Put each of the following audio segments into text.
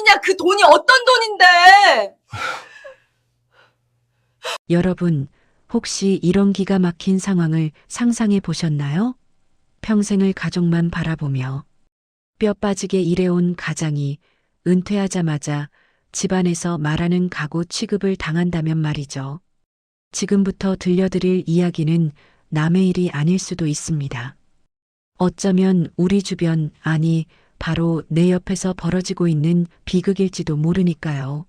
돈이냐? 그 돈이 어떤 돈인데? 여러분, 혹시 이런 기가 막힌 상황을 상상해 보셨나요? 평생을 가족만 바라보며 뼈 빠지게 일해온 가장이 은퇴하자마자 집안에서 말하는 가구 취급을 당한다면 말이죠. 지금부터 들려드릴 이야기는 남의 일이 아닐 수도 있습니다. 어쩌면 우리 주변, 아니, 바로 내 옆에서 벌어지고 있는 비극일지도 모르니까요.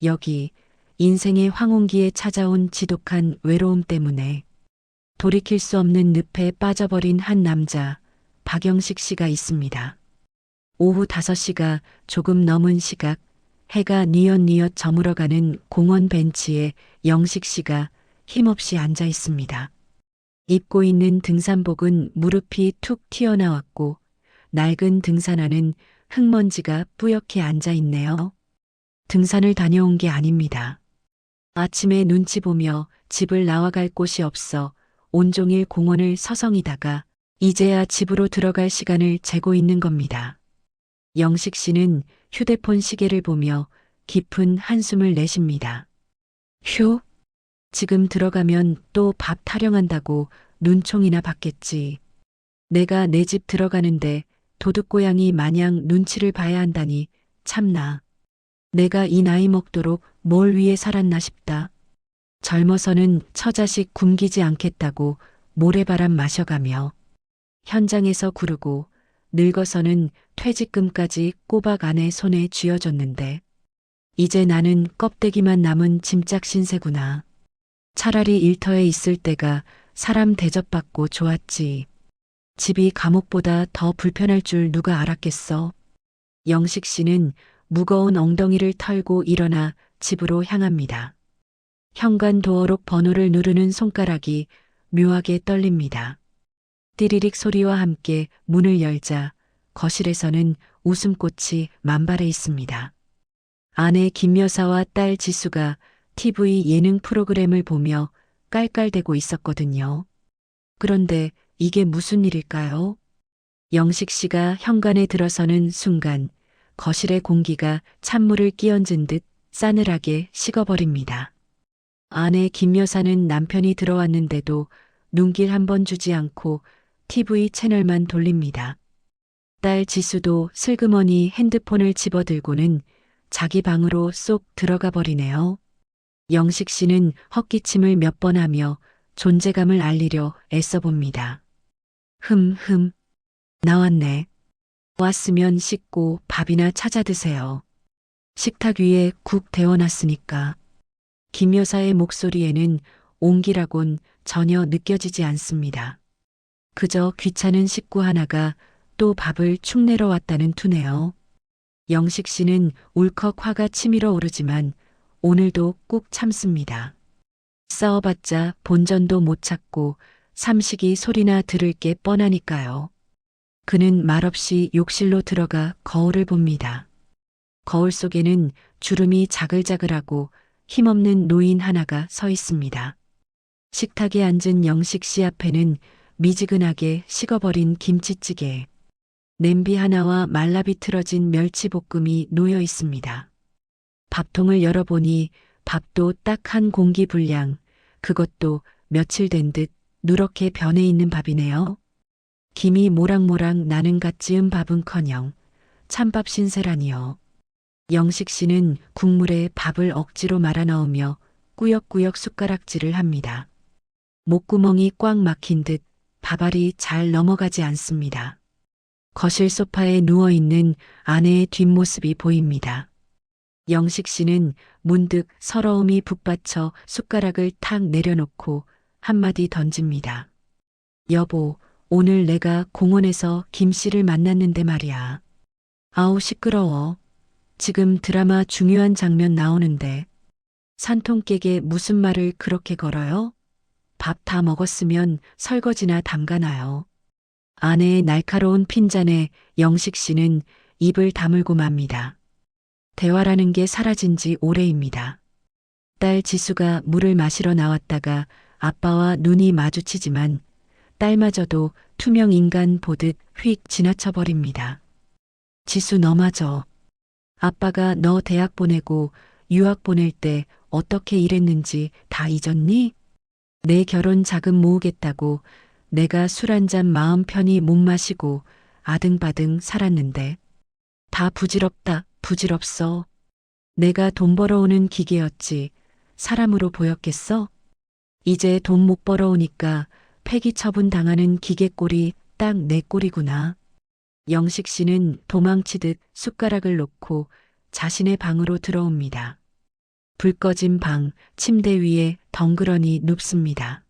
여기 인생의 황혼기에 찾아온 지독한 외로움 때문에 돌이킬 수 없는 늪에 빠져버린 한 남자, 박영식 씨가 있습니다. 오후 5시가 조금 넘은 시각, 해가 뉘엿뉘엿 저물어가는 공원 벤치에 영식 씨가 힘없이 앉아 있습니다. 입고 있는 등산복은 무릎이 툭 튀어나왔고 낡은 등산화는 흙먼지가 뿌옇게 앉아 있네요. 등산을 다녀온 게 아닙니다. 아침에 눈치 보며 집을 나와갈 곳이 없어 온종일 공원을 서성이다가 이제야 집으로 들어갈 시간을 재고 있는 겁니다. 영식 씨는 휴대폰 시계를 보며 깊은 한숨을 내쉽니다. 휴? 지금 들어가면 또 밥 타령한다고 눈총이나 받겠지. 내가 내 집 들어가는데 도둑고양이 마냥 눈치를 봐야 한다니 참나. 내가 이 나이 먹도록 뭘 위해 살았나 싶다. 젊어서는 처자식 굶기지 않겠다고 모래바람 마셔가며 현장에서 구르고 늙어서는 퇴직금까지 꼬박 아내 손에 쥐어줬는데 이제 나는 껍데기만 남은 짐짝 신세구나. 차라리 일터에 있을 때가 사람 대접받고 좋았지. 집이 감옥보다 더 불편할 줄 누가 알았겠어. 영식 씨는 무거운 엉덩이를 털고 일어나 집으로 향합니다. 현관 도어록 번호를 누르는 손가락이 묘하게 떨립니다. 띠리릭 소리와 함께 문을 열자 거실에서는 웃음꽃이 만발해 있습니다. 아내 김여사와 딸 지수가 TV 예능 프로그램을 보며 깔깔대고 있었거든요. 그런데 이게 무슨 일일까요? 영식 씨가 현관에 들어서는 순간 거실의 공기가 찬물을 끼얹은 듯 싸늘하게 식어버립니다. 아내 김 여사는 남편이 들어왔는데도 눈길 한 번 주지 않고 TV 채널만 돌립니다. 딸 지수도 슬그머니 핸드폰을 집어들고는 자기 방으로 쏙 들어가 버리네요. 영식 씨는 헛기침을 몇 번 하며 존재감을 알리려 애써봅니다. 나왔네. 왔으면 씻고 밥이나 찾아 드세요. 식탁 위에 국 데워놨으니까. 김 여사의 목소리에는 온기라곤 전혀 느껴지지 않습니다. 그저 귀찮은 식구 하나가 또 밥을 축 내러 왔다는 투네요. 영식 씨는 울컥 화가 치밀어 오르지만 오늘도 꾹 참습니다. 싸워봤자 본전도 못 찾고 삼식이 소리나 들을 게 뻔하니까요. 그는 말없이 욕실로 들어가 거울을 봅니다. 거울 속에는 주름이 자글자글하고 힘없는 노인 하나가 서 있습니다. 식탁에 앉은 영식 씨 앞에는 미지근하게 식어버린 김치찌개, 냄비 하나와 말라비틀어진 멸치볶음이 놓여 있습니다. 밥통을 열어보니 밥도 딱 한 공기 분량, 그것도 며칠 된 듯 누렇게 변해 있는 밥이네요. 김이 모락모락 나는 갓 지은 밥은커녕 찬밥 신세라니요. 영식 씨는 국물에 밥을 억지로 말아 넣으며 꾸역꾸역 숟가락질을 합니다. 목구멍이 꽉 막힌 듯 밥알이 잘 넘어가지 않습니다. 거실 소파에 누워있는 아내의 뒷모습이 보입니다. 영식 씨는 문득 서러움이 북받쳐 숟가락을 탁 내려놓고 한마디 던집니다. 여보, 오늘 내가 공원에서 김 씨를 만났는데 말이야. 아우 시끄러워. 지금 드라마 중요한 장면 나오는데 산통깨게 무슨 말을 그렇게 걸어요? 밥 다 먹었으면 설거지나 담가놔요. 아내의 날카로운 핀잔에 영식 씨는 입을 다물고 맙니다. 대화라는 게 사라진 지 오래입니다. 딸 지수가 물을 마시러 나왔다가 아빠와 눈이 마주치지만 딸마저도 투명 인간 보듯 휙 지나쳐 버립니다. 지수 너마저. 아빠가 너 대학 보내고 유학 보낼 때 어떻게 일했는지 다 잊었니? 내 결혼 자금 모으겠다고 내가 술 한 잔 마음 편히 못 마시고 아등바등 살았는데 다 부질없다, 부질없어. 내가 돈 벌어오는 기계였지. 사람으로 보였겠어? 이제 돈 못 벌어오니까 폐기 처분 당하는 기계 꼴이 딱 내 꼴이구나. 영식 씨는 도망치듯 숟가락을 놓고 자신의 방으로 들어옵니다. 불 꺼진 방, 침대 위에 덩그러니 눕습니다.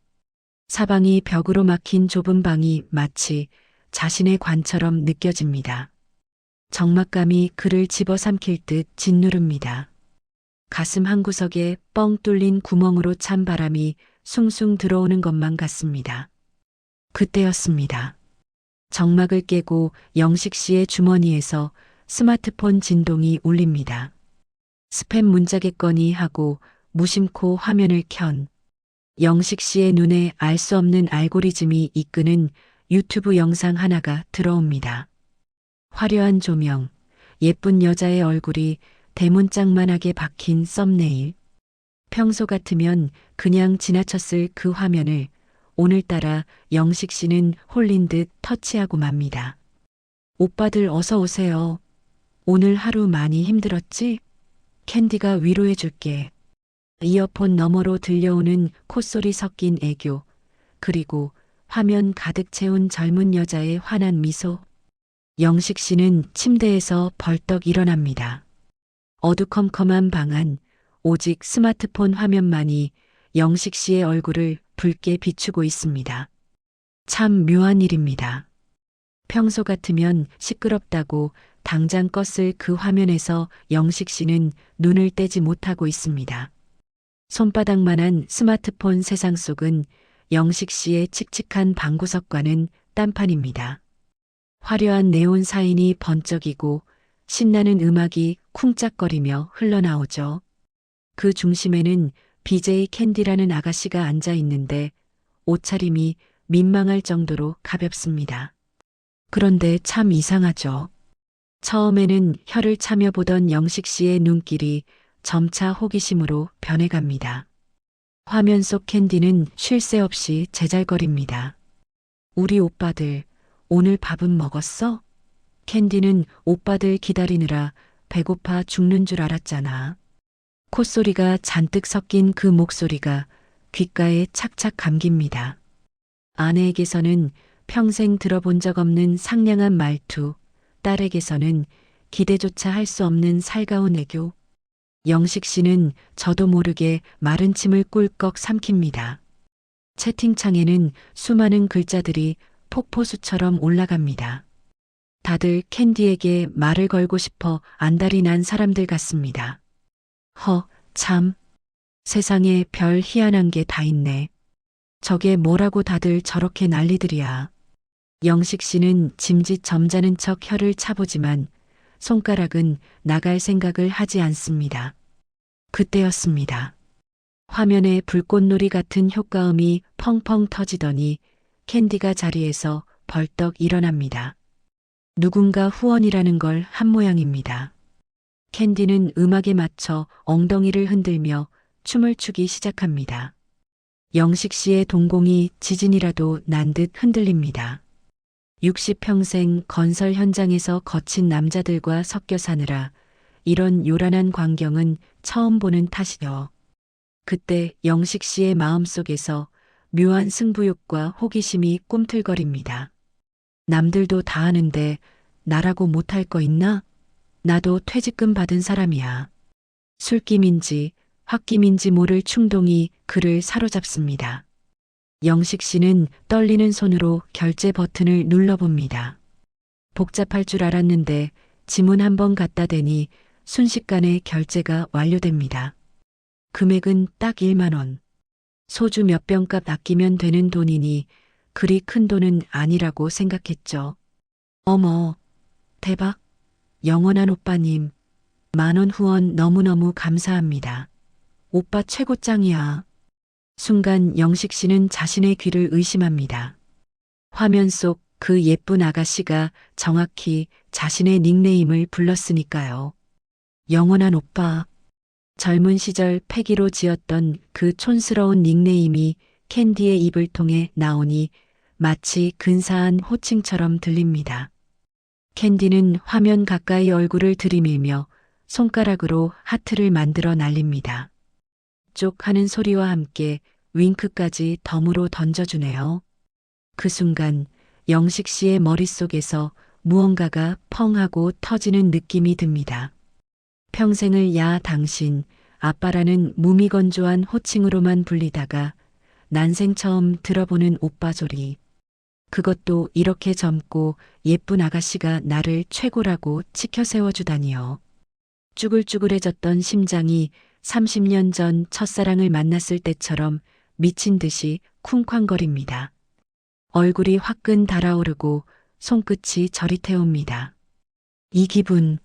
사방이 벽으로 막힌 좁은 방이 마치 자신의 관처럼 느껴집니다. 적막감이 그를 집어삼킬 듯 짓누릅니다. 가슴 한구석에 뻥 뚫린 구멍으로 찬 바람이 숭숭 들어오는 것만 같습니다. 그때였습니다. 적막을 깨고 영식 씨의 주머니에서 스마트폰 진동이 울립니다. 스팸 문자겠거니 하고 무심코 화면을 켠 영식 씨의 눈에 알 수 없는 알고리즘이 이끄는 유튜브 영상 하나가 들어옵니다. 화려한 조명, 예쁜 여자의 얼굴이 대문짝만하게 박힌 썸네일. 평소 같으면 그냥 지나쳤을 그 화면을 오늘따라 영식 씨는 홀린 듯 터치하고 맙니다. 오빠들 어서 오세요. 오늘 하루 많이 힘들었지? 캔디가 위로해 줄게. 이어폰 너머로 들려오는 콧소리 섞인 애교, 그리고 화면 가득 채운 젊은 여자의 환한 미소. 영식 씨는 침대에서 벌떡 일어납니다. 어두컴컴한 방 안, 오직 스마트폰 화면만이 영식 씨의 얼굴을 붉게 비추고 있습니다. 참 묘한 일입니다. 평소 같으면 시끄럽다고 당장 껐을 그 화면에서 영식 씨는 눈을 떼지 못하고 있습니다. 손바닥만한 스마트폰 세상 속은 영식 씨의 칙칙한 방구석과는 딴판입니다. 화려한 네온 사인이 번쩍이고 신나는 음악이 쿵짝거리며 흘러나오죠. 그 중심에는 BJ 캔디라는 아가씨가 앉아 있는데 옷차림이 민망할 정도로 가볍습니다. 그런데 참 이상하죠. 처음에는 혀를 차며 보던 영식 씨의 눈길이 점차 호기심으로 변해갑니다. 화면 속 캔디는 쉴 새 없이 제잘거립니다. 우리 오빠들, 오늘 밥은 먹었어? 캔디는 오빠들 기다리느라 배고파 죽는 줄 알았잖아. 콧소리가 잔뜩 섞인 그 목소리가 귓가에 착착 감깁니다. 아내에게서는 평생 들어본 적 없는 상냥한 말투, 딸에게서는 기대조차 할 수 없는 살가운 애교. 영식 씨는 저도 모르게 마른 침을 꿀꺽 삼킵니다. 채팅창에는 수많은 글자들이 폭포수처럼 올라갑니다. 다들 캔디에게 말을 걸고 싶어 안달이 난 사람들 같습니다. 참. 세상에 별 희한한 게 다 있네. 저게 뭐라고 다들 저렇게 난리들이야. 영식 씨는 짐짓 점잖은 척 혀를 차보지만 손가락은 나갈 생각을 하지 않습니다. 그때였습니다. 화면에 불꽃놀이 같은 효과음이 펑펑 터지더니 캔디가 자리에서 벌떡 일어납니다. 누군가 후원이라는 걸 한 모양입니다. 캔디는 음악에 맞춰 엉덩이를 흔들며 춤을 추기 시작합니다. 영식 씨의 동공이 지진이라도 난 듯 흔들립니다. 60평생 건설 현장에서 거친 남자들과 섞여 사느라 이런 요란한 광경은 처음 보는 탓이요. 그때 영식 씨의 마음속에서 묘한 승부욕과 호기심이 꿈틀거립니다. 남들도 다 하는데 나라고 못할 거 있나? 나도 퇴직금 받은 사람이야. 술김인지 홧김인지 모를 충동이 그를 사로잡습니다. 영식 씨는 떨리는 손으로 결제 버튼을 눌러봅니다. 복잡할 줄 알았는데 지문 한번 갖다 대니 순식간에 결제가 완료됩니다. 금액은 딱 1만 원. 소주 몇 병값 아끼면 되는 돈이니 그리 큰 돈은 아니라고 생각했죠. 어머, 대박. 영원한 오빠님, 10,000원 후원 너무너무 감사합니다. 오빠 최고짱이야. 순간 영식 씨는 자신의 귀를 의심합니다. 화면 속 그 예쁜 아가씨가 정확히 자신의 닉네임을 불렀으니까요. 영원한 오빠. 젊은 시절 패기로 지었던 그 촌스러운 닉네임이 캔디의 입을 통해 나오니 마치 근사한 호칭처럼 들립니다. 캔디는 화면 가까이 얼굴을 들이밀며 손가락으로 하트를 만들어 날립니다. 쪽 하는 소리와 함께 윙크까지 덤으로 던져주네요. 그 순간 영식 씨의 머릿속에서 무언가가 펑 하고 터지는 느낌이 듭니다. 평생을 야 당신, 아빠라는 무미건조한 호칭으로만 불리다가 난생 처음 들어보는 오빠 소리. 그것도 이렇게 젊고 예쁜 아가씨가 나를 최고라고 치켜 세워주다니요. 쭈글쭈글해졌던 심장이 30년 전 첫사랑을 만났을 때처럼 미친 듯이 쿵쾅거립니다. 얼굴이 화끈 달아오르고 손끝이 저리 태웁니다. 이 기분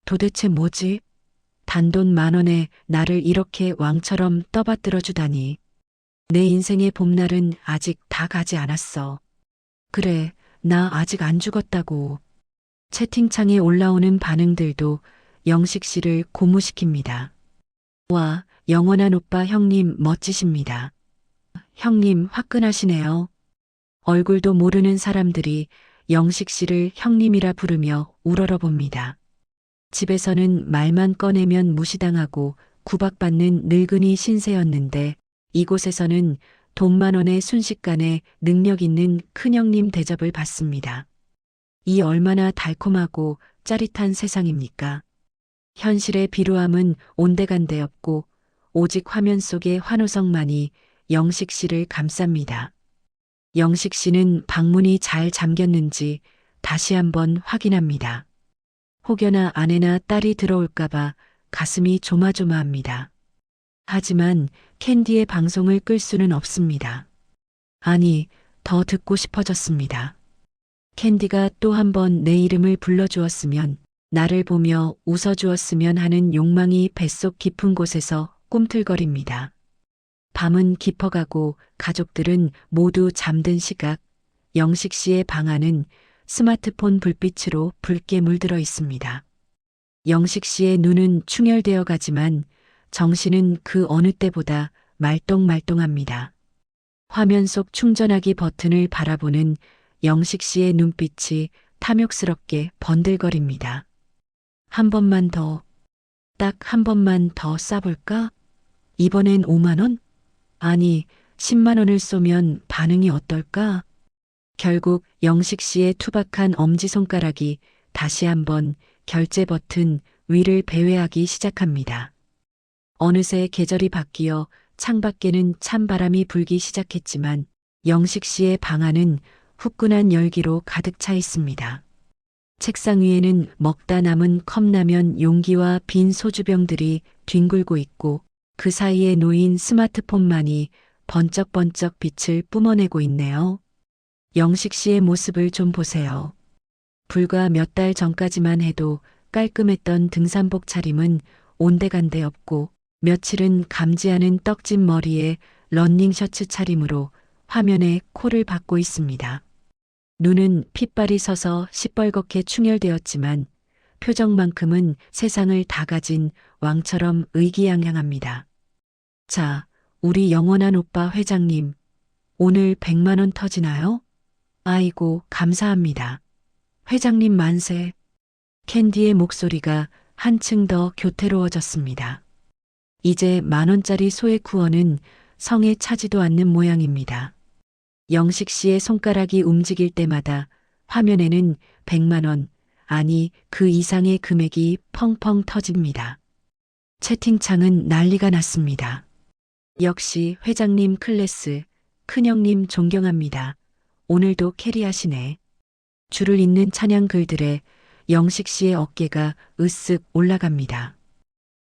도대체 뭐지? 단돈 10,000원에 나를 이렇게 왕처럼 떠받들어 주다니. 내 인생의 봄날은 아직 다 가지 않았어. 그래, 나 아직 안 죽었다고. 채팅창에 올라오는 반응들도 영식 씨를 고무시킵니다. 와, 영원한 오빠 형님 멋지십니다. 형님 화끈하시네요. 얼굴도 모르는 사람들이 영식 씨를 형님이라 부르며 우러러봅니다. 집에서는 말만 꺼내면 무시당하고 구박받는 늙은이 신세였는데 이곳에서는 돈 10,000원에 순식간에 능력 있는 큰형님 대접을 받습니다. 이 얼마나 달콤하고 짜릿한 세상입니까? 현실의 비루함은 온데간데 없고 오직 화면 속의 환호성만이 영식 씨를 감쌉니다. 영식 씨는 방문이 잘 잠겼는지 다시 한번 확인합니다. 혹여나 아내나 딸이 들어올까봐 가슴이 조마조마합니다. 하지만 캔디의 방송을 끌 수는 없습니다. 아니, 더 듣고 싶어졌습니다. 캔디가 또 한 번 내 이름을 불러주었으면, 나를 보며 웃어주었으면 하는 욕망이 뱃속 깊은 곳에서 꿈틀거립니다. 밤은 깊어가고 가족들은 모두 잠든 시각, 영식 씨의 방 안은 스마트폰 불빛으로 붉게 물들어 있습니다. 영식 씨의 눈은 충혈되어 가지만 정신은 그 어느 때보다 말똥말똥합니다. 화면 속 충전하기 버튼을 바라보는 영식 씨의 눈빛이 탐욕스럽게 번들거립니다. 한 번만 더, 딱 한 번만 더 쏴볼까? 이번엔 50,000원? 아니, 100,000원을 쏘면 반응이 어떨까? 결국 영식 씨의 투박한 엄지손가락이 다시 한번 결제 버튼 위를 배회하기 시작합니다. 어느새 계절이 바뀌어 창밖에는 찬바람이 불기 시작했지만 영식 씨의 방 안은 후끈한 열기로 가득 차 있습니다. 책상 위에는 먹다 남은 컵라면 용기와 빈 소주병들이 뒹굴고 있고 그 사이에 놓인 스마트폰만이 번쩍번쩍 빛을 뿜어내고 있네요. 영식 씨의 모습을 좀 보세요. 불과 몇 달 전까지만 해도 깔끔했던 등산복 차림은 온데간데 없고 며칠은 감지 않은 떡진 머리에 러닝 셔츠 차림으로 화면에 코를 박고 있습니다. 눈은 핏발이 서서 시뻘겋게 충혈되었지만 표정만큼은 세상을 다 가진 왕처럼 의기양양합니다. 자, 우리 영원한 오빠 회장님, 오늘 100,000원 터지나요? 아이고, 감사합니다. 회장님 만세. 캔디의 목소리가 한층 더 교태로워졌습니다. 이제 10,000원짜리 소액 후원은 성에 차지도 않는 모양입니다. 영식 씨의 손가락이 움직일 때마다 화면에는 100,000원, 아니 그 이상의 금액이 펑펑 터집니다. 채팅창은 난리가 났습니다. 역시 회장님 클래스, 큰형님 존경합니다. 오늘도 캐리하시네. 줄을 잇는 찬양 글들에 영식 씨의 어깨가 으쓱 올라갑니다.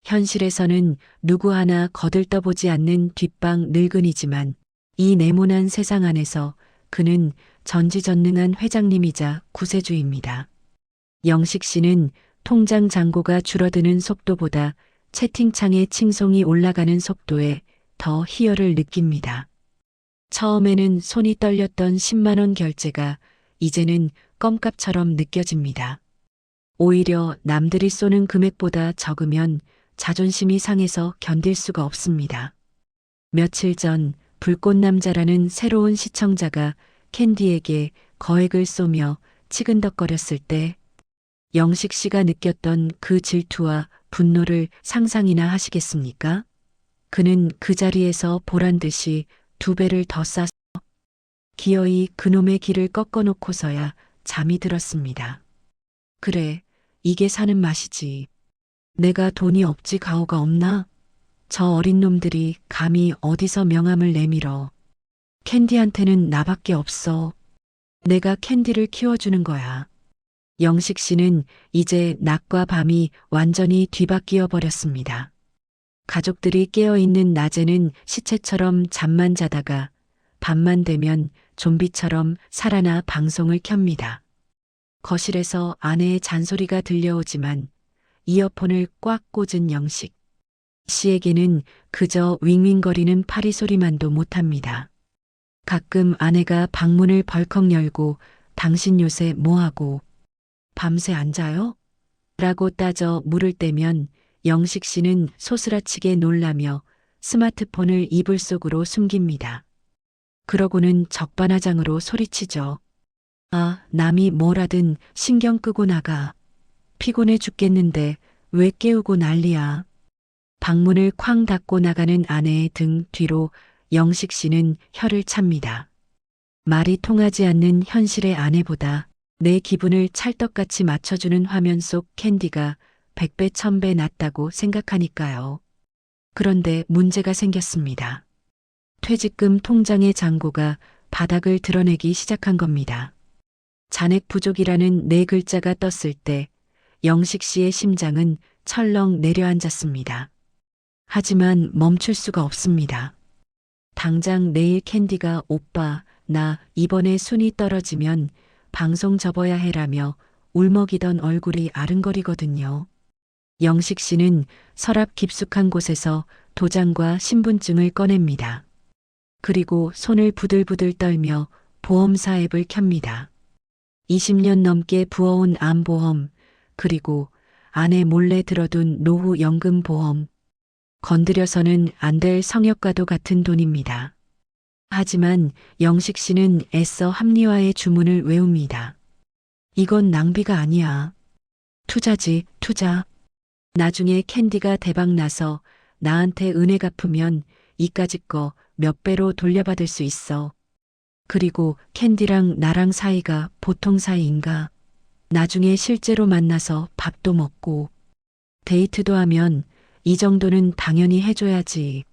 현실에서는 누구 하나 거들떠보지 않는 뒷방 늙은이지만 이 네모난 세상 안에서 그는 전지전능한 회장님이자 구세주입니다. 영식 씨는 통장 잔고가 줄어드는 속도보다 채팅창에 칭송이 올라가는 속도에 더 희열을 느낍니다. 처음에는 손이 떨렸던 100,000원 결제가 이제는 껌값처럼 느껴집니다. 오히려 남들이 쏘는 금액보다 적으면 자존심이 상해서 견딜 수가 없습니다. 며칠 전 불꽃남자라는 새로운 시청자가 캔디에게 거액을 쏘며 치근덕거렸을 때 영식 씨가 느꼈던 그 질투와 분노를 상상이나 하시겠습니까? 그는 그 자리에서 보란 듯이 2배를 더 싸서 기어이 그놈의 길을 꺾어놓고서야 잠이 들었습니다. 그래, 이게 사는 맛이지. 내가 돈이 없지 가오가 없나? 저 어린 놈들이 감히 어디서 명함을 내밀어. 캔디한테는 나밖에 없어. 내가 캔디를 키워주는 거야. 영식 씨는 이제 낮과 밤이 완전히 뒤바뀌어 버렸습니다. 가족들이 깨어있는 낮에는 시체처럼 잠만 자다가 밤만 되면 좀비처럼 살아나 방송을 켭니다. 거실에서 아내의 잔소리가 들려오지만 이어폰을 꽉 꽂은 영식 씨에게는 그저 윙윙거리는 파리 소리만도 못합니다. 가끔 아내가 방문을 벌컥 열고 당신 요새 뭐하고 밤새 안 자요? 라고 따져 물을 때면 영식 씨는 소스라치게 놀라며 스마트폰을 이불 속으로 숨깁니다. 그러고는 적반하장으로 소리치죠. 아, 남이 뭐라든 신경 끄고 나가. 피곤해 죽겠는데 왜 깨우고 난리야. 방문을 쾅 닫고 나가는 아내의 등 뒤로 영식 씨는 혀를 찹니다. 말이 통하지 않는 현실의 아내보다 내 기분을 찰떡같이 맞춰주는 화면 속 캔디가 100배 1000배 낫다고 생각하니까요. 그런데 문제가 생겼습니다. 퇴직금 통장의 잔고가 바닥을 드러내기 시작한 겁니다. 잔액 부족이라는 4글자가 떴을 때 영식 씨의 심장은 철렁 내려앉았습니다. 하지만 멈출 수가 없습니다. 당장 내일 캔디가 오빠, 나 이번에 순위 떨어지면 방송 접어야 해라며 울먹이던 얼굴이 아른거리거든요. 영식 씨는 서랍 깊숙한 곳에서 도장과 신분증을 꺼냅니다. 그리고 손을 부들부들 떨며 보험사 앱을 켭니다. 20년 넘게 부어온 암보험, 그리고 아내 몰래 들어둔 노후 연금 보험. 건드려서는 안 될 성역과도 같은 돈입니다. 하지만 영식 씨는 애써 합리화의 주문을 외웁니다. 이건 낭비가 아니야. 투자지, 투자. 나중에 캔디가 대박나서 나한테 은혜 갚으면 이까짓 거 몇 배로 돌려받을 수 있어. 그리고 캔디랑 나랑 사이가 보통 사이인가? 나중에 실제로 만나서 밥도 먹고 데이트도 하면 이 정도는 당연히 해줘야지.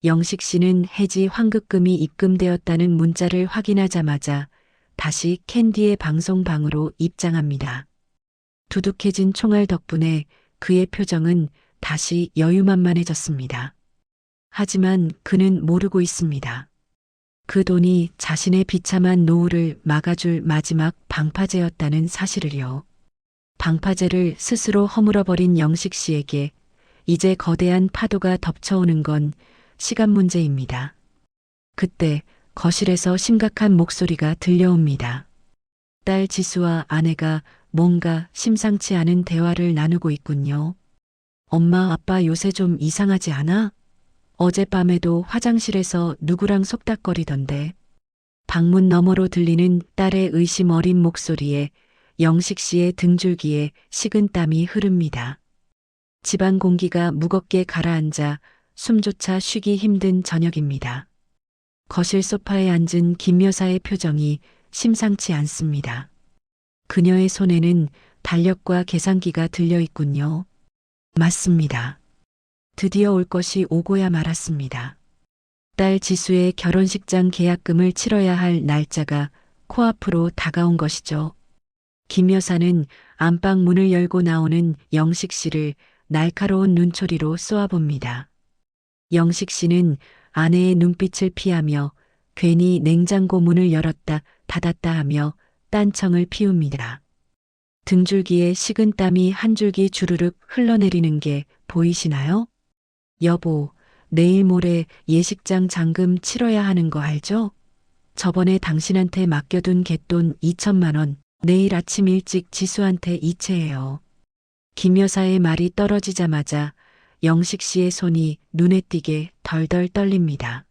영식 씨는 해지 환급금이 입금되었다는 문자를 확인하자마자 다시 캔디의 방송방으로 입장합니다. 두둑해진 총알 덕분에 그의 표정은 다시 여유만만해졌습니다. 하지만 그는 모르고 있습니다. 그 돈이 자신의 비참한 노후를 막아줄 마지막 방파제였다는 사실을요. 방파제를 스스로 허물어버린 영식 씨에게 이제 거대한 파도가 덮쳐오는 건 시간 문제입니다. 그때 거실에서 심각한 목소리가 들려옵니다. 딸 지수와 아내가 뭔가 심상치 않은 대화를 나누고 있군요. 엄마, 아빠 요새 좀 이상하지 않아? 어젯밤에도 화장실에서 누구랑 속닥거리던데. 방문 너머로 들리는 딸의 의심 어린 목소리에 영식 씨의 등줄기에 식은땀이 흐릅니다. 집안 공기가 무겁게 가라앉아 숨조차 쉬기 힘든 저녁입니다. 거실 소파에 앉은 김 여사의 표정이 심상치 않습니다. 그녀의 손에는 달력과 계산기가 들려 있군요. 맞습니다. 드디어 올 것이 오고야 말았습니다. 딸 지수의 결혼식장 계약금을 치러야 할 날짜가 코앞으로 다가온 것이죠. 김 여사는 안방 문을 열고 나오는 영식 씨를 날카로운 눈초리로 쏘아봅니다. 영식 씨는 아내의 눈빛을 피하며 괜히 냉장고 문을 열었다 닫았다 하며 딴청을 피웁니다. 등줄기에 식은땀이 한 줄기 주르륵 흘러내리는 게 보이시나요? 여보, 내일 모레 예식장 잔금 치러야 하는 거 알죠? 저번에 당신한테 맡겨둔 갯돈 2천만 원 내일 아침 일찍 지수한테 이체해요. 김 여사의 말이 떨어지자마자 영식 씨의 손이 눈에 띄게 덜덜 떨립니다.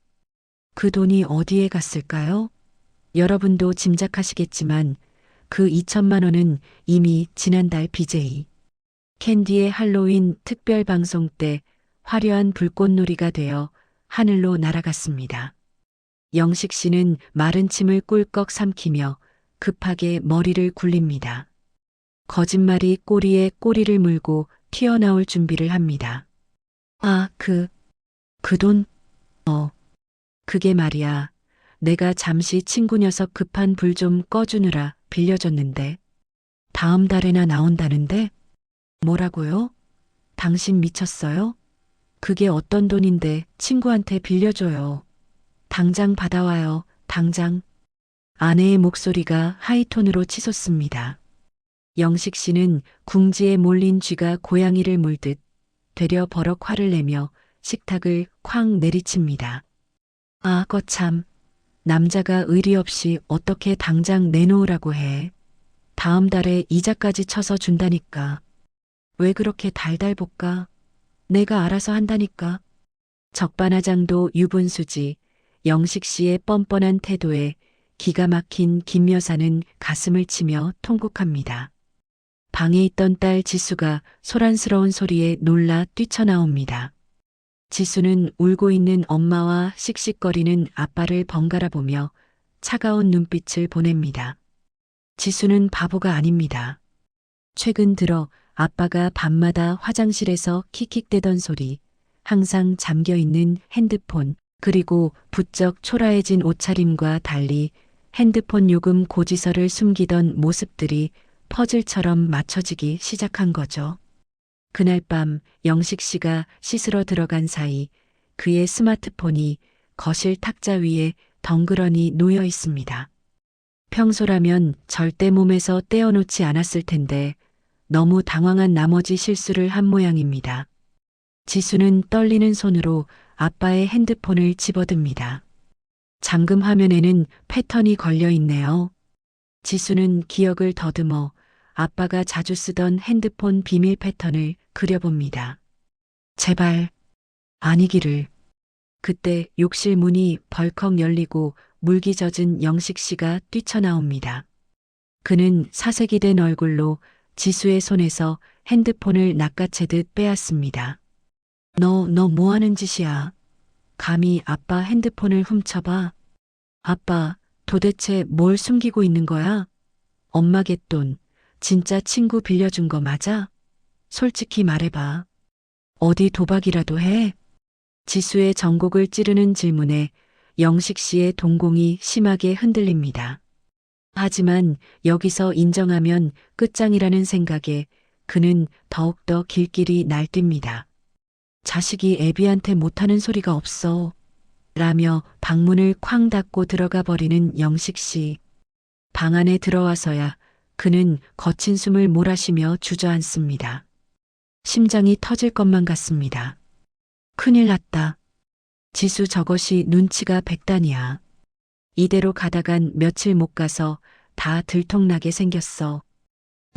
그 돈이 어디에 갔을까요? 여러분도 짐작하시겠지만 그 2천만 원은 이미 지난달 BJ 캔디의 할로윈 특별 방송 때 화려한 불꽃놀이가 되어 하늘로 날아갔습니다. 영식 씨는 마른 침을 꿀꺽 삼키며 급하게 머리를 굴립니다. 거짓말이 꼬리에 꼬리를 물고 튀어나올 준비를 합니다. 아, 그 돈? 그게 말이야. 내가 잠시 친구 녀석 급한 불 좀 꺼주느라 빌려줬는데 다음 달에나 나온다는데? 뭐라고요? 당신 미쳤어요? 그게 어떤 돈인데 친구한테 빌려줘요. 당장 받아와요. 당장. 아내의 목소리가 하이톤으로 치솟습니다. 영식 씨는 궁지에 몰린 쥐가 고양이를 물듯 되려 버럭 화를 내며 식탁을 쾅 내리칩니다. 아, 거참. 남자가 의리 없이 어떻게 당장 내놓으라고 해. 다음 달에 이자까지 쳐서 준다니까. 왜 그렇게 달달 볶아? 내가 알아서 한다니까. 적반하장도 유분수지 영식 씨의 뻔뻔한 태도에 기가 막힌 김 여사는 가슴을 치며 통곡합니다. 방에 있던 딸 지수가 소란스러운 소리에 놀라 뛰쳐나옵니다. 지수는 울고 있는 엄마와 씩씩거리는 아빠를 번갈아 보며 차가운 눈빛을 보냅니다. 지수는 바보가 아닙니다. 최근 들어 아빠가 밤마다 화장실에서 킥킥대던 소리, 항상 잠겨있는 핸드폰, 그리고 부쩍 초라해진 옷차림과 달리 핸드폰 요금 고지서를 숨기던 모습들이 퍼즐처럼 맞춰지기 시작한 거죠. 그날 밤 영식 씨가 씻으러 들어간 사이 그의 스마트폰이 거실 탁자 위에 덩그러니 놓여 있습니다. 평소라면 절대 몸에서 떼어놓지 않았을 텐데 너무 당황한 나머지 실수를 한 모양입니다. 지수는 떨리는 손으로 아빠의 핸드폰을 집어듭니다. 잠금 화면에는 패턴이 걸려 있네요. 지수는 기억을 더듬어 아빠가 자주 쓰던 핸드폰 비밀 패턴을 그려봅니다. 제발 아니기를. 그때 욕실 문이 벌컥 열리고 물기 젖은 영식 씨가 뛰쳐나옵니다. 그는 사색이 된 얼굴로 지수의 손에서 핸드폰을 낚아채듯 빼앗습니다. 너 뭐 하는 짓이야? 감히 아빠 핸드폰을 훔쳐봐. 아빠, 도대체 뭘 숨기고 있는 거야? 엄마 갯돈, 진짜 친구 빌려준 거 맞아? 솔직히 말해봐. 어디 도박이라도 해? 지수의 전곡을 찌르는 질문에 영식 씨의 동공이 심하게 흔들립니다. 하지만 여기서 인정하면 끝장이라는 생각에 그는 더욱더 길길이 날뜁니다. 자식이 애비한테 못하는 소리가 없어. 라며 방문을 쾅 닫고 들어가 버리는 영식 씨. 방 안에 들어와서야 그는 거친 숨을 몰아쉬며 주저앉습니다. 심장이 터질 것만 같습니다. 큰일 났다. 지수 저것이 눈치가 백단이야. 이대로 가다간 며칠 못 가서 다 들통나게 생겼어.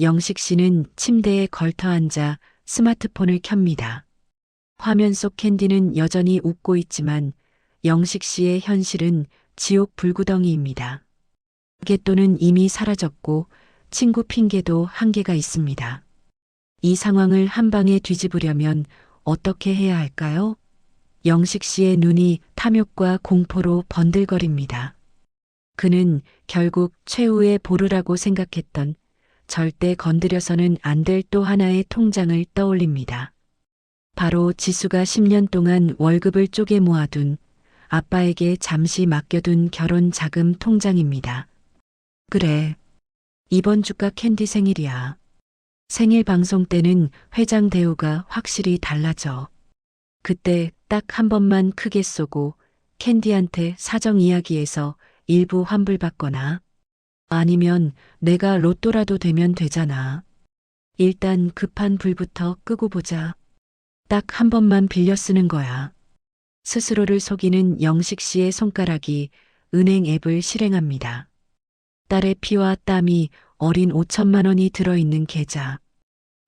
영식 씨는 침대에 걸터 앉아 스마트폰을 켭니다. 화면 속 캔디는 여전히 웃고 있지만 영식 씨의 현실은 지옥 불구덩이입니다. 갯돈은 이미 사라졌고 친구 핑계도 한계가 있습니다. 이 상황을 한 방에 뒤집으려면 어떻게 해야 할까요? 영식 씨의 눈이 탐욕과 공포로 번들거립니다. 그는 결국 최후의 보루라고 생각했던 절대 건드려서는 안 될 또 하나의 통장을 떠올립니다. 바로 지수가 10년 동안 월급을 쪼개 모아둔 아빠에게 잠시 맡겨둔 결혼 자금 통장입니다. 그래. 이번 주가 캔디 생일이야. 생일 방송 때는 회장 대우가 확실히 달라져. 그때 딱 한 번만 크게 쏘고 캔디한테 사정 이야기해서 일부 환불받거나 아니면 내가 로또라도 되면 되잖아. 일단 급한 불부터 끄고 보자. 딱 한 번만 빌려 쓰는 거야. 스스로를 속이는 영식 씨의 손가락이 은행 앱을 실행합니다. 딸의 피와 땀이 어린 5천만 원이 들어있는 계좌.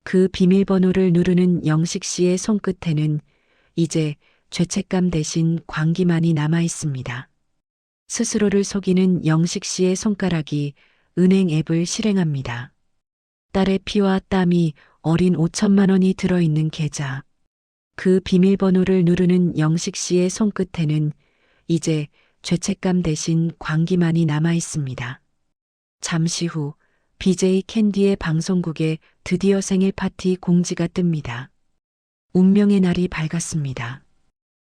그 비밀번호를 누르는 영식 씨의 손끝에는 이제 죄책감 대신 광기만이 남아 있습니다. 스스로를 속이는 영식 씨의 손가락이 은행 앱을 실행합니다. 딸의 피와 땀이 어린 5천만 원이 들어있는 계좌. 그 비밀번호를 누르는 영식 씨의 손끝에는 이제 죄책감 대신 광기만이 남아 있습니다. 잠시 후 BJ 캔디의 방송국에 드디어 생일 파티 공지가 뜹니다. 운명의 날이 밝았습니다.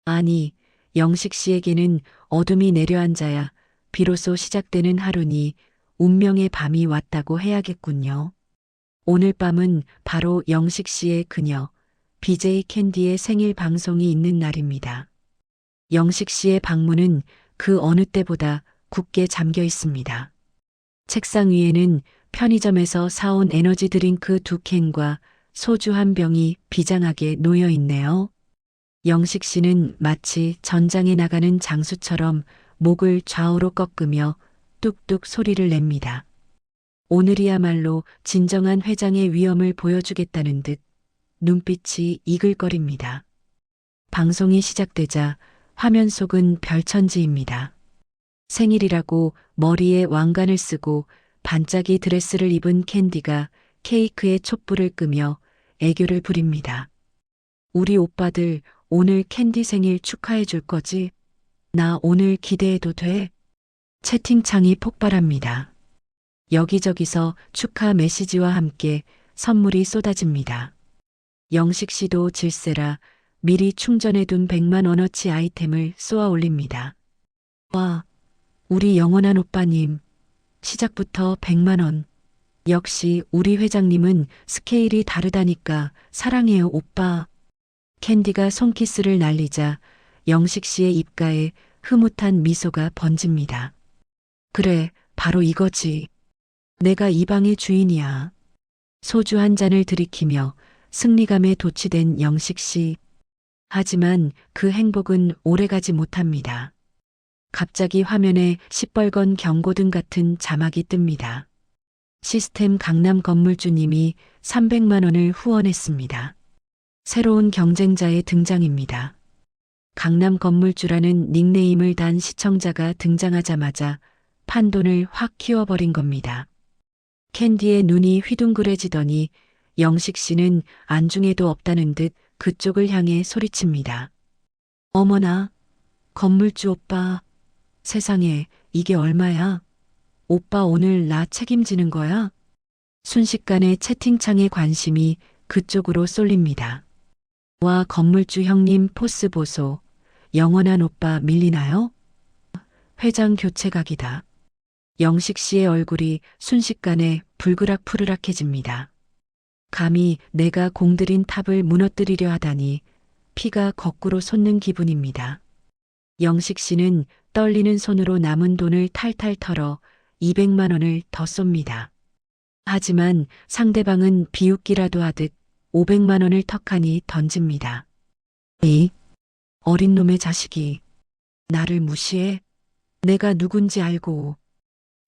아니, 영식 씨에게는 어둠이 내려앉아야 비로소 시작되는 하루니 운명의 밤이 왔다고 해야겠군요. 오늘 밤은 바로 영식 씨의 그녀, BJ 캔디의 생일 방송이 있는 날입니다. 영식 씨의 방문은 그 어느 때보다 굳게 잠겨 있습니다. 책상 위에는 편의점에서 사온 에너지 드링크 2캔과 소주 한 병이 비장하게 놓여 있네요. 영식 씨는 마치 전장에 나가는 장수처럼 목을 좌우로 꺾으며 뚝뚝 소리를 냅니다. 오늘이야말로 진정한 회장의 위엄을 보여주겠다는 듯 눈빛이 이글거립니다. 방송이 시작되자 화면 속은 별천지입니다. 생일이라고 머리에 왕관을 쓰고 반짝이 드레스를 입은 캔디가 케이크에 촛불을 끄며 애교를 부립니다. 우리 오빠들 오늘 캔디 생일 축하해 줄 거지? 나 오늘 기대해도 돼? 채팅창이 폭발합니다. 여기저기서 축하 메시지와 함께 선물이 쏟아집니다. 영식 씨도 질세라 미리 충전해둔 100만 원어치 아이템을 쏘아 올립니다. 와, 우리 영원한 오빠님. 시작부터 100만 원. 역시 우리 회장님은 스케일이 다르다니까 사랑해요 오빠. 캔디가 손키스를 날리자 영식 씨의 입가에 흐뭇한 미소가 번집니다. 그래, 바로 이거지. 내가 이 방의 주인이야. 소주 한 잔을 들이키며 승리감에 도취된 영식 씨. 하지만 그 행복은 오래가지 못합니다. 갑자기 화면에 시뻘건 경고등 같은 자막이 뜹니다. 시스템 강남 건물주님이 300만 원을 후원했습니다. 새로운 경쟁자의 등장입니다. 강남 건물주라는 닉네임을 단 시청자가 등장하자마자 판돈을 확 키워버린 겁니다. 캔디의 눈이 휘둥그레지더니 영식 씨는 안중에도 없다는 듯 그쪽을 향해 소리칩니다. 어머나, 건물주 오빠. 세상에, 이게 얼마야? 오빠 오늘 나 책임지는 거야? 순식간에 채팅창의 관심이 그쪽으로 쏠립니다. 와, 건물주 형님 포스 보소. 영원한 오빠 밀리나요? 회장 교체 각이다. 영식 씨의 얼굴이 순식간에 불그락푸르락해집니다. 감히 내가 공들인 탑을 무너뜨리려 하다니 피가 거꾸로 솟는 기분입니다. 영식 씨는 떨리는 손으로 남은 돈을 탈탈 털어 200만 원을 더 쏩니다. 하지만 상대방은 비웃기라도 하듯 500만 원을 턱하니 던집니다. 이 어린 놈의 자식이 나를 무시해? 내가 누군지 알고.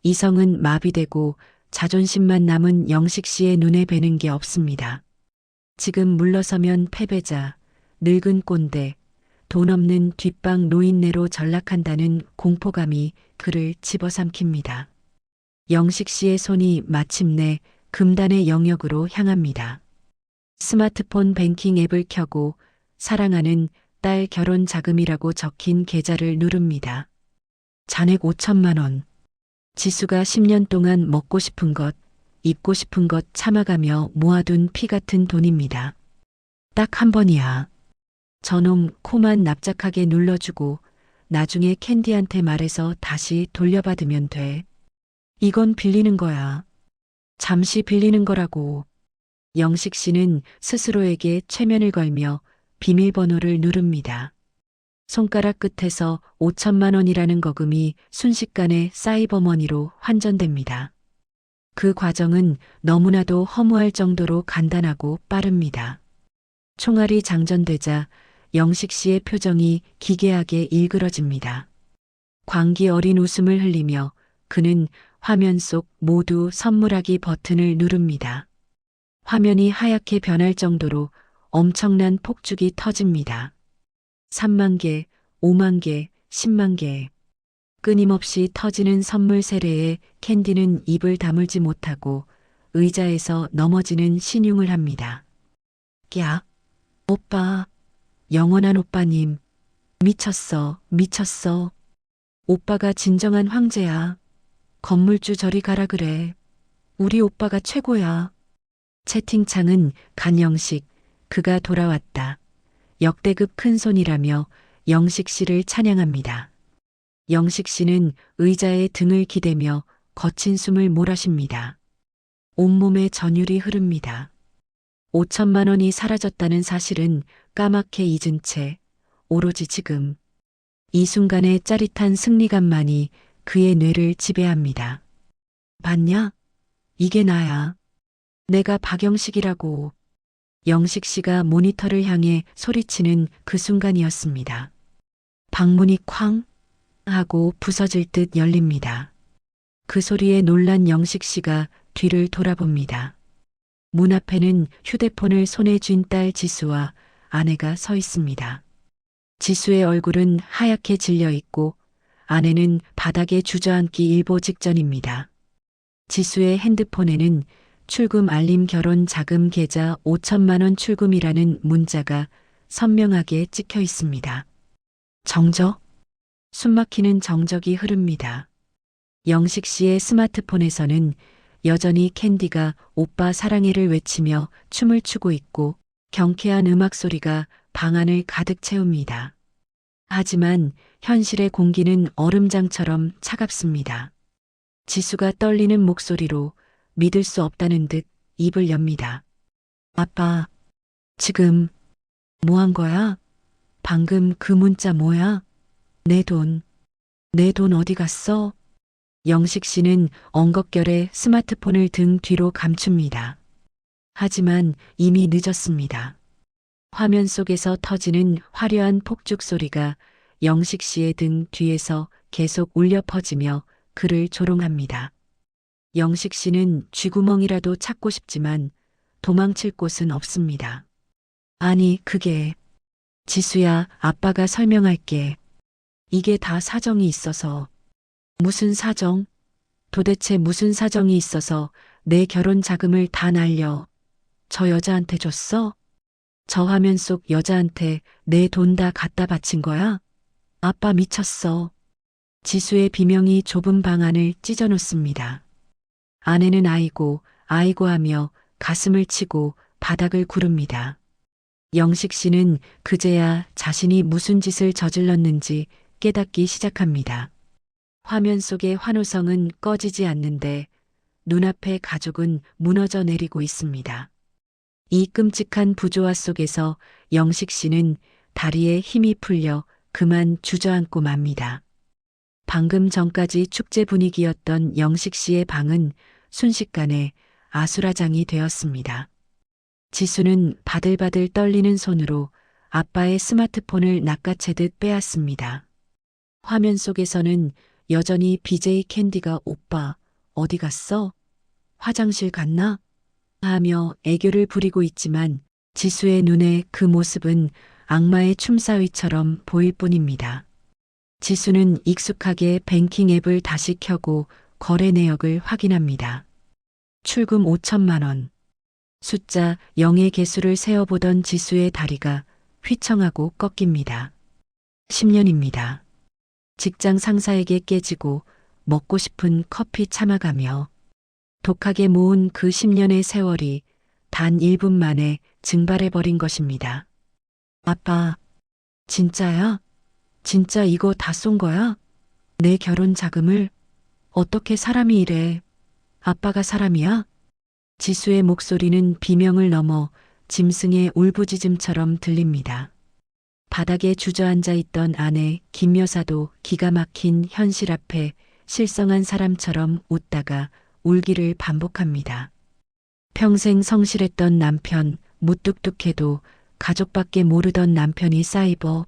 이성은 마비되고 자존심만 남은 영식 씨의 눈에 뵈는 게 없습니다. 지금 물러서면 패배자, 늙은 꼰대, 돈 없는 뒷방 노인네로 전락한다는 공포감이 그를 집어삼킵니다. 영식 씨의 손이 마침내 금단의 영역으로 향합니다. 스마트폰 뱅킹 앱을 켜고 사랑하는 딸 결혼 자금이라고 적힌 계좌를 누릅니다. 잔액 5천만 원. 지수가 10년 동안 먹고 싶은 것, 입고 싶은 것 참아가며 모아둔 피 같은 돈입니다. 딱 한 번이야. 저놈 코만 납작하게 눌러주고 나중에 캔디한테 말해서 다시 돌려받으면 돼. 이건 빌리는 거야. 잠시 빌리는 거라고. 영식 씨는 스스로에게 최면을 걸며 비밀번호를 누릅니다. 손가락 끝에서 5천만 원이라는 거금이 순식간에 사이버머니로 환전됩니다. 그 과정은 너무나도 허무할 정도로 간단하고 빠릅니다. 총알이 장전되자 영식 씨의 표정이 기괴하게 일그러집니다. 광기 어린 웃음을 흘리며 그는 화면 속 모두 선물하기 버튼을 누릅니다. 화면이 하얗게 변할 정도로 엄청난 폭죽이 터집니다. 3만 개, 5만 개, 10만 개. 끊임없이 터지는 선물 세례에 캔디는 입을 다물지 못하고 의자에서 넘어지는 신용을 합니다. 야, 오빠, 영원한 오빠님, 미쳤어, 미쳤어. 오빠가 진정한 황제야. 건물주 저리 가라 그래. 우리 오빠가 최고야. 채팅창은 간영식, 그가 돌아왔다. 역대급 큰손이라며 영식 씨를 찬양합니다. 영식 씨는 의자에 등을 기대며 거친 숨을 몰아쉽니다. 온몸에 전율이 흐릅니다. 5천만 원이 사라졌다는 사실은 까맣게 잊은 채 오로지 지금 이 순간의 짜릿한 승리감만이 그의 뇌를 지배합니다. 봤냐? 이게 나야. 내가 박영식이라고. 영식 씨가 모니터를 향해 소리치는 그 순간이었습니다. 방문이 쾅 하고 부서질 듯 열립니다. 그 소리에 놀란 영식 씨가 뒤를 돌아봅니다. 문 앞에는 휴대폰을 손에 쥔 딸 지수와 아내가 서 있습니다. 지수의 얼굴은 하얗게 질려 있고 아내는 바닥에 주저앉기 일보 직전입니다. 지수의 핸드폰에는 출금 알림 결혼 자금 계좌 5천만 원 출금이라는 문자가 선명하게 찍혀 있습니다. 정적? 숨막히는 정적이 흐릅니다. 영식 씨의 스마트폰에서는 여전히 캔디가 오빠 사랑해를 외치며 춤을 추고 있고 경쾌한 음악 소리가 방 안을 가득 채웁니다. 하지만 현실의 공기는 얼음장처럼 차갑습니다. 지수가 떨리는 목소리로 믿을 수 없다는 듯 입을 엽니다. 아빠, 지금 뭐 한 거야? 방금 그 문자 뭐야? 내 돈 어디 갔어? 영식 씨는 엉겁결에 스마트폰을 등 뒤로 감춥니다. 하지만 이미 늦었습니다. 화면 속에서 터지는 화려한 폭죽 소리가 영식 씨의 등 뒤에서 계속 울려 퍼지며 그를 조롱합니다. 영식 씨는 쥐구멍이라도 찾고 싶지만 도망칠 곳은 없습니다. 아니, 그게 지수야, 아빠가 설명할게. 이게 다 사정이 있어서. 무슨 사정? 도대체 무슨 사정이 있어서 내 결혼 자금을 다 날려 저 여자한테 줬어? 저 화면 속 여자한테 내 돈 다 갖다 바친 거야? 아빠 미쳤어. 지수의 비명이 좁은 방 안을 찢어놓습니다. 아내는 아이고 하며 가슴을 치고 바닥을 구릅니다. 영식 씨는 그제야 자신이 무슨 짓을 저질렀는지 깨닫기 시작합니다. 화면 속의 환호성은 꺼지지 않는데 눈앞의 가족은 무너져 내리고 있습니다. 이 끔찍한 부조화 속에서 영식 씨는 다리에 힘이 풀려 그만 주저앉고 맙니다. 방금 전까지 축제 분위기였던 영식 씨의 방은 순식간에 아수라장이 되었습니다. 지수는 바들바들 떨리는 손으로 아빠의 스마트폰을 낚아채듯 빼앗습니다. 화면 속에서는 여전히 BJ 캔디가 오빠 어디 갔어? 화장실 갔나? 하며 애교를 부리고 있지만 지수의 눈에 그 모습은 악마의 춤사위처럼 보일 뿐입니다. 지수는 익숙하게 뱅킹 앱을 다시 켜고 거래 내역을 확인합니다. 출금 5천만 원. 숫자 0의 개수를 세어보던 지수의 다리가 휘청하고 꺾입니다. 10년입니다. 직장 상사에게 깨지고 먹고 싶은 커피 참아가며 독하게 모은 그 10년의 세월이 단 1분 만에 증발해버린 것입니다. 아빠, 진짜야? 진짜 이거 다 쏜 거야? 내 결혼 자금을? 어떻게 사람이 이래? 아빠가 사람이야? 지수의 목소리는 비명을 넘어 짐승의 울부짖음처럼 들립니다. 바닥에 주저앉아 있던 아내 김 여사도 기가 막힌 현실 앞에 실성한 사람처럼 웃다가 울기를 반복합니다. 평생 성실했던 남편, 무뚝뚝해도 가족밖에 모르던 남편이 사이버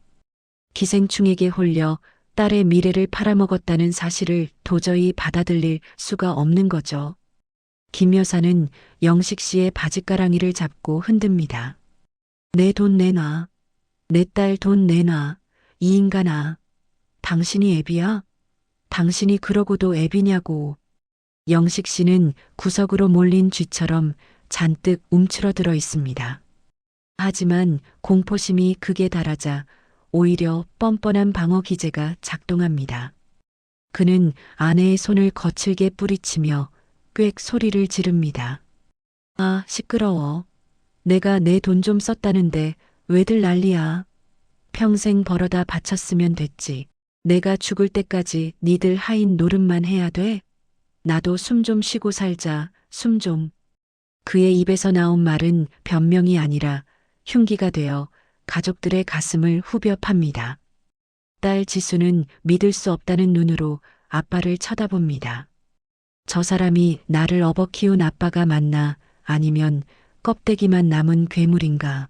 기생충에게 홀려 딸의 미래를 팔아먹었다는 사실을 도저히 받아들일 수가 없는 거죠. 김 여사는 영식 씨의 바짓가랑이를 잡고 흔듭니다. 내 돈 내놔. 내 딸 돈 내놔. 이 인간아. 당신이 애비야? 당신이 그러고도 애비냐고. 영식 씨는 구석으로 몰린 쥐처럼 잔뜩 움츠러들어 있습니다. 하지만 공포심이 극에 달하자 오히려 뻔뻔한 방어 기제가 작동합니다. 그는 아내의 손을 거칠게 뿌리치며 꽥 소리를 지릅니다. 아, 시끄러워. 내가 내 돈 좀 썼다는데 왜들 난리야. 평생 벌어다 바쳤으면 됐지. 내가 죽을 때까지 니들 하인 노릇만 해야 돼? 나도 숨 좀 쉬고 살자, 숨 좀. 그의 입에서 나온 말은 변명이 아니라 흉기가 되어 가족들의 가슴을 후벼 팝니다. 딸 지수는 믿을 수 없다는 눈으로 아빠를 쳐다봅니다. 저 사람이 나를 업어 키운 아빠가 맞나 아니면 껍데기만 남은 괴물인가.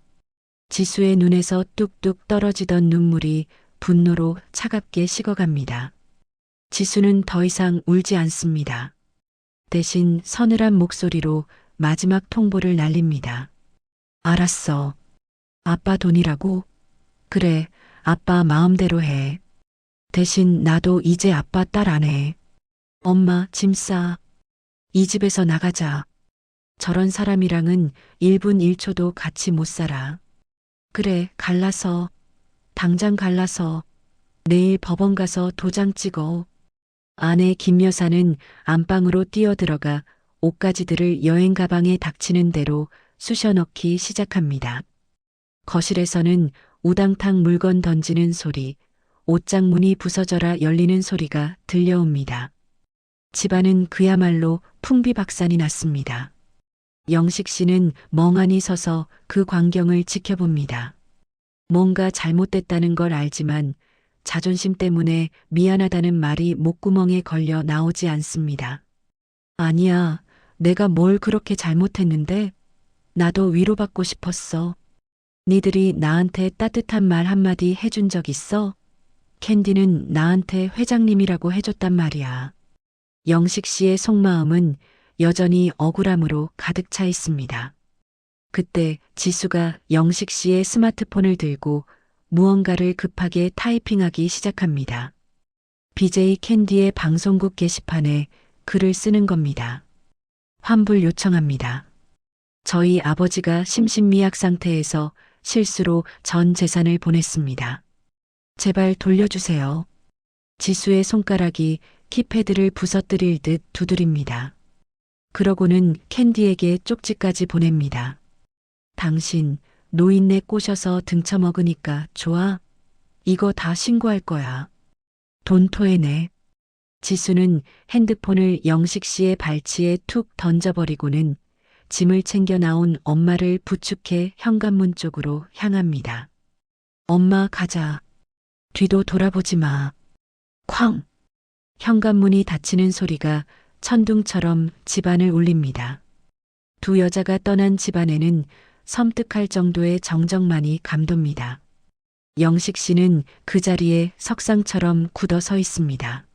지수의 눈에서 뚝뚝 떨어지던 눈물이 분노로 차갑게 식어갑니다. 지수는 더 이상 울지 않습니다. 대신 서늘한 목소리로 마지막 통보를 날립니다. 알았어. 아빠 돈이라고? 그래, 아빠 마음대로 해. 대신 나도 이제 아빠 딸 안 해. 엄마, 짐 싸. 이 집에서 나가자. 저런 사람이랑은 1분 1초도 같이 못 살아. 그래, 갈라서. 당장 갈라서. 내일 법원 가서 도장 찍어. 아내 김 여사는 안방으로 뛰어들어가 옷가지들을 여행 가방에 닥치는 대로 쑤셔 넣기 시작합니다. 거실에서는 우당탕 물건 던지는 소리, 옷장 문이 부서져라 열리는 소리가 들려옵니다. 집안은 그야말로 풍비박산이 났습니다. 영식 씨는 멍하니 서서 그 광경을 지켜봅니다. 뭔가 잘못됐다는 걸 알지만 자존심 때문에 미안하다는 말이 목구멍에 걸려 나오지 않습니다. 아니야, 내가 뭘 그렇게 잘못했는데? 나도 위로받고 싶었어. 니들이 나한테 따뜻한 말 한마디 해준 적 있어? 캔디는 나한테 회장님이라고 해줬단 말이야. 영식 씨의 속마음은 여전히 억울함으로 가득 차 있습니다. 그때 지수가 영식 씨의 스마트폰을 들고 무언가를 급하게 타이핑하기 시작합니다. BJ 캔디의 방송국 게시판에 글을 쓰는 겁니다. 환불 요청합니다. 저희 아버지가 심신미약 상태에서 실수로 전 재산을 보냈습니다. 제발 돌려주세요. 지수의 손가락이 키패드를 부서뜨릴 듯 두드립니다. 그러고는 캔디에게 쪽지까지 보냅니다. 당신 노인네 꼬셔서 등쳐먹으니까 좋아? 이거 다 신고할 거야. 돈 토해내. 지수는 핸드폰을 영식 씨의 발치에 툭 던져버리고는 짐을 챙겨 나온 엄마를 부축해 현관문 쪽으로 향합니다. 엄마 가자. 뒤도 돌아보지 마. 쾅! 현관문이 닫히는 소리가 천둥처럼 집안을 울립니다. 두 여자가 떠난 집안에는 섬뜩할 정도의 정적만이 감돕니다. 영식 씨는 그 자리에 석상처럼 굳어 서 있습니다.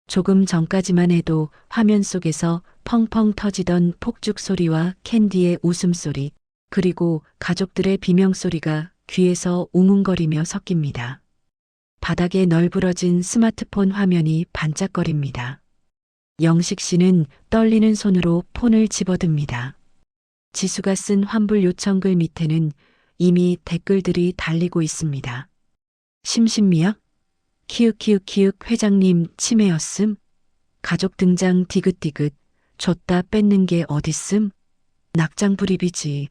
조금 전까지만 해도 화면 속에서 펑펑 터지던 폭죽 소리와 캔디의 웃음소리, 그리고 가족들의 비명소리가 귀에서 웅웅거리며 섞입니다. 바닥에 널브러진 스마트폰 화면이 반짝거립니다. 영식 씨는 떨리는 손으로 폰을 집어듭니다. 지수가 쓴 환불 요청글 밑에는 이미 댓글들이 달리고 있습니다. 심신미약? 키읔키읔키읔 회장님 치매였음? 가족 등장 디귿디귿 줬다 뺏는 게 어딨음? 낙장불입이지.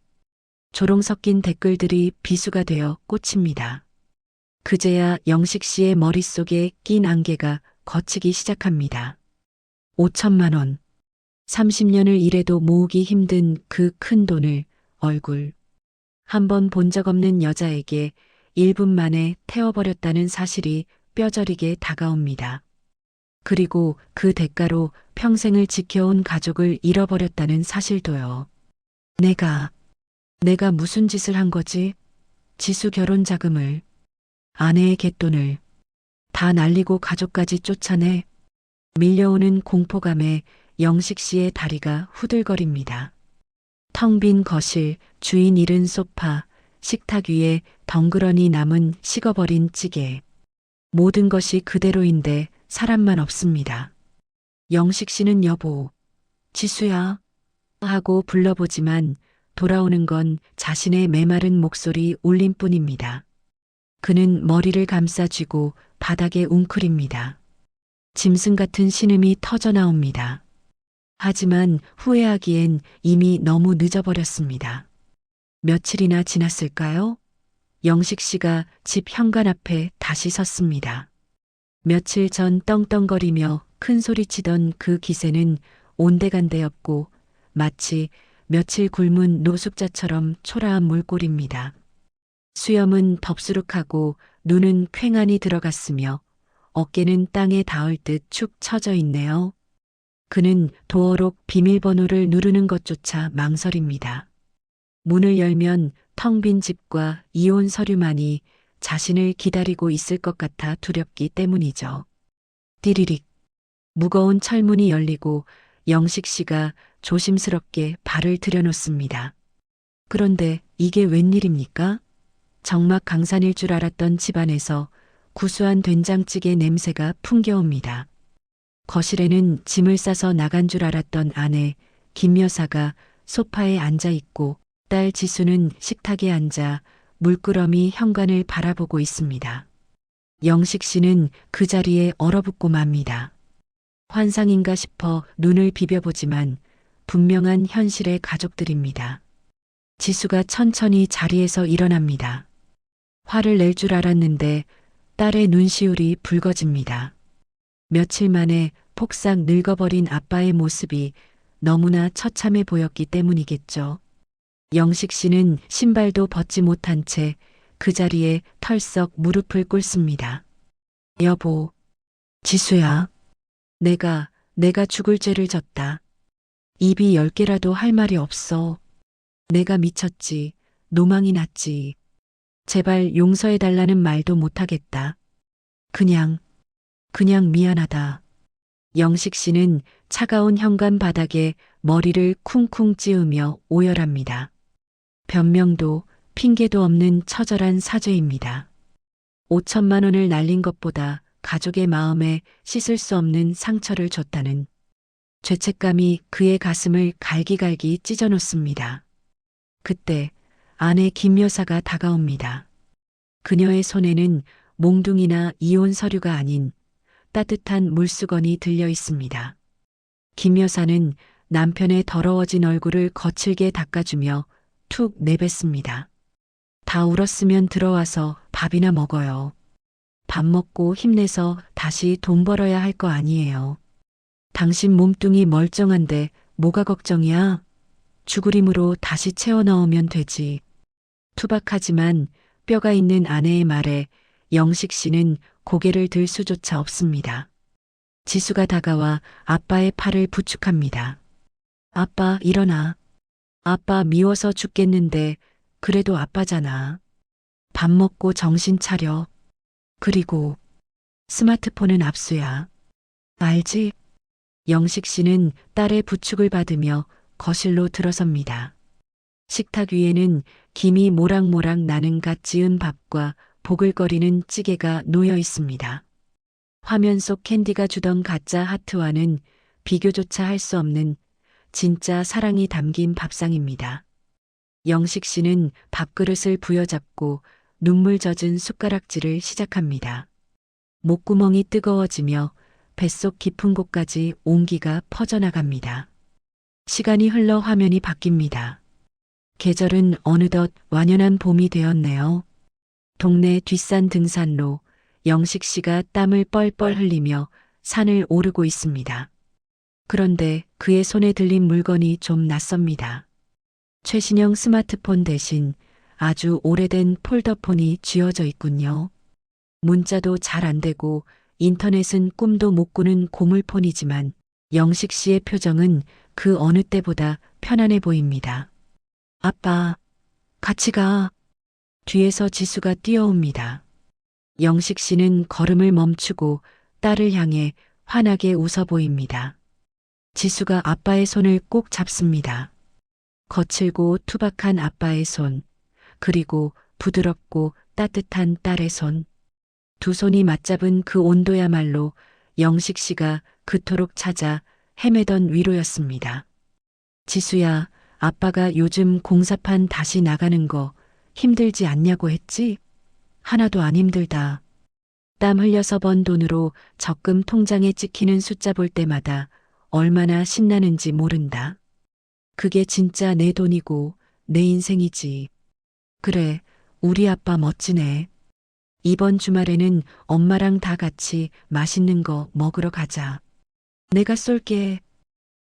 조롱 섞인 댓글들이 비수가 되어 꽂힙니다. 그제야 영식 씨의 머릿속에 낀 안개가 걷히기 시작합니다. 5천만 원. 30년을 일해도 모으기 힘든 그 큰 돈을 얼굴. 한 번 본 적 없는 여자에게 1분 만에 태워버렸다는 사실이 뼈저리게 다가옵니다. 그리고 그 대가로 평생을 지켜온 가족을 잃어버렸다는 사실도요. 내가 무슨 짓을 한 거지? 지수 결혼 자금을, 아내의 갯돈을, 다 날리고 가족까지 쫓아내. 밀려오는 공포감에 영식 씨의 다리가 후들거립니다. 텅 빈 거실, 주인 잃은 소파, 식탁 위에 덩그러니 남은 식어버린 찌개. 모든 것이 그대로인데 사람만 없습니다. 영식 씨는 여보, 지수야 하고 불러보지만 돌아오는 건 자신의 메마른 목소리 울림뿐입니다. 그는 머리를 감싸쥐고 바닥에 웅크립니다. 짐승 같은 신음이 터져 나옵니다. 하지만 후회하기엔 이미 너무 늦어버렸습니다. 며칠이나 지났을까요? 영식 씨가 집 현관 앞에 다시 섰습니다. 며칠 전 떵떵거리며 큰 소리치던 그 기세는 온데간데였고 마치 며칠 굶은 노숙자처럼 초라한 물골입니다. 수염은 덥수룩하고 눈은 퀭하니 들어갔으며 어깨는 땅에 닿을 듯 축 처져 있네요. 그는 도어록 비밀번호를 누르는 것조차 망설입니다. 문을 열면 텅 빈 집과 이혼 서류만이 자신을 기다리고 있을 것 같아 두렵기 때문이죠. 띠리릭. 무거운 철문이 열리고 영식 씨가 조심스럽게 발을 들여놓습니다. 그런데 이게 웬일입니까? 정막 강산일 줄 알았던 집안에서 구수한 된장찌개 냄새가 풍겨옵니다. 거실에는 짐을 싸서 나간 줄 알았던 아내 김 여사가 소파에 앉아 있고 딸 지수는 식탁에 앉아 물끄러미 현관을 바라보고 있습니다. 영식 씨는 그 자리에 얼어붙고 맙니다. 환상인가 싶어 눈을 비벼보지만 분명한 현실의 가족들입니다. 지수가 천천히 자리에서 일어납니다. 화를 낼 줄 알았는데 딸의 눈시울이 붉어집니다. 며칠 만에 폭삭 늙어버린 아빠의 모습이 너무나 처참해 보였기 때문이겠죠. 영식 씨는 신발도 벗지 못한 채 그 자리에 털썩 무릎을 꿇습니다. 여보, 지수야, 내가 죽을 죄를 졌다. 입이 10개라도 할 말이 없어. 내가 미쳤지, 노망이 났지. 제발 용서해달라는 말도 못하겠다. 그냥 미안하다. 영식 씨는 차가운 현관 바닥에 머리를 쿵쿵 찌우며 오열합니다. 변명도 핑계도 없는 처절한 사죄입니다. 5천만 원을 날린 것보다 가족의 마음에 씻을 수 없는 상처를 줬다는 죄책감이 그의 가슴을 갈기갈기 찢어놓습니다. 그때 아내 김 여사가 다가옵니다. 그녀의 손에는 몽둥이나 이혼 서류가 아닌 따뜻한 물수건이 들려 있습니다. 김 여사는 남편의 더러워진 얼굴을 거칠게 닦아주며 툭 내뱉습니다. 다 울었으면 들어와서 밥이나 먹어요. 밥 먹고 힘내서 다시 돈 벌어야 할 거 아니에요. 당신 몸뚱이 멀쩡한데 뭐가 걱정이야? 죽으림으로 다시 채워 넣으면 되지. 투박하지만 뼈가 있는 아내의 말에 영식 씨는 고개를 들 수조차 없습니다. 지수가 다가와 아빠의 팔을 부축합니다. 아빠, 일어나. 아빠 미워서 죽겠는데 그래도 아빠잖아. 밥 먹고 정신 차려. 그리고 스마트폰은 압수야. 알지? 영식 씨는 딸의 부축을 받으며 거실로 들어섭니다. 식탁 위에는 김이 모락모락 나는 갓 지은 밥과 보글거리는 찌개가 놓여 있습니다. 화면 속 캔디가 주던 가짜 하트와는 비교조차 할 수 없는 진짜 사랑이 담긴 밥상입니다. 영식 씨는 밥그릇을 부여잡고 눈물 젖은 숟가락질을 시작합니다. 목구멍이 뜨거워지며 뱃속 깊은 곳까지 온기가 퍼져나갑니다. 시간이 흘러 화면이 바뀝니다. 계절은 어느덧 완연한 봄이 되었네요. 동네 뒷산 등산로, 영식 씨가 땀을 뻘뻘 흘리며 산을 오르고 있습니다. 그런데 그의 손에 들린 물건이 좀 낯섭니다. 최신형 스마트폰 대신 아주 오래된 폴더폰이 쥐어져 있군요. 문자도 잘 안 되고 인터넷은 꿈도 못 꾸는 고물폰이지만 영식 씨의 표정은 그 어느 때보다 편안해 보입니다. 아빠, 같이 가. 뒤에서 지수가 뛰어옵니다. 영식 씨는 걸음을 멈추고 딸을 향해 환하게 웃어 보입니다. 지수가 아빠의 손을 꼭 잡습니다. 거칠고 투박한 아빠의 손, 그리고 부드럽고 따뜻한 딸의 손. 두 손이 맞잡은 그 온도야말로 영식 씨가 그토록 찾아 헤매던 위로였습니다. 지수야, 아빠가 요즘 공사판 다시 나가는 거 힘들지 않냐고 했지? 하나도 안 힘들다. 땀 흘려서 번 돈으로 적금 통장에 찍히는 숫자 볼 때마다 얼마나 신나는지 모른다. 그게 진짜 내 돈이고 내 인생이지. 그래, 우리 아빠 멋지네. 이번 주말에는 엄마랑 다 같이 맛있는 거 먹으러 가자. 내가 쏠게.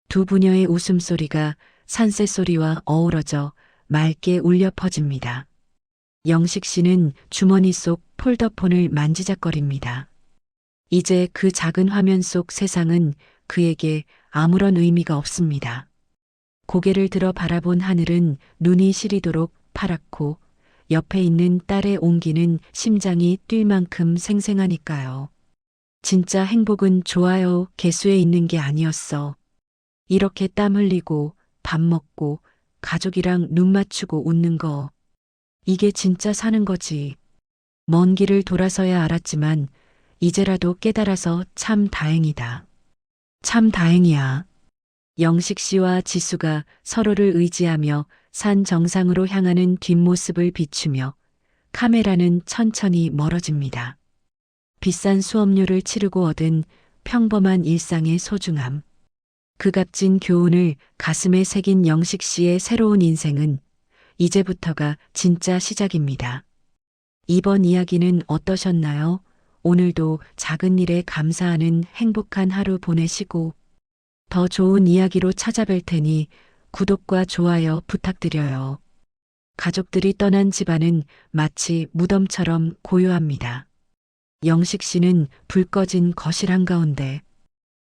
두 부녀의 웃음소리가 산새소리와 어우러져 맑게 울려 퍼집니다. 영식 씨는 주머니 속 폴더폰을 만지작거립니다. 이제 그 작은 화면 속 세상은 그에게 아무런 의미가 없습니다. 고개를 들어 바라본 하늘은 눈이 시리도록 파랗고 옆에 있는 딸의 온기는 심장이 뛸 만큼 생생하니까요. 진짜 행복은 좋아요 개수에 있는 게 아니었어. 이렇게 땀 흘리고 밥 먹고 가족이랑 눈 맞추고 웃는 거. 이게 진짜 사는 거지. 먼 길을 돌아서야 알았지만 이제라도 깨달아서 참 다행이다. 참 다행이야. 영식 씨와 지수가 서로를 의지하며 산 정상으로 향하는 뒷모습을 비추며 카메라는 천천히 멀어집니다. 비싼 수업료를 치르고 얻은 평범한 일상의 소중함. 그 값진 교훈을 가슴에 새긴 영식 씨의 새로운 인생은 이제부터가 진짜 시작입니다. 이번 이야기는 어떠셨나요? 오늘도 작은 일에 감사하는 행복한 하루 보내시고 더 좋은 이야기로 찾아뵐 테니 구독과 좋아요 부탁드려요. 가족들이 떠난 집안은 마치 무덤처럼 고요합니다. 영식 씨는 불 꺼진 거실 한가운데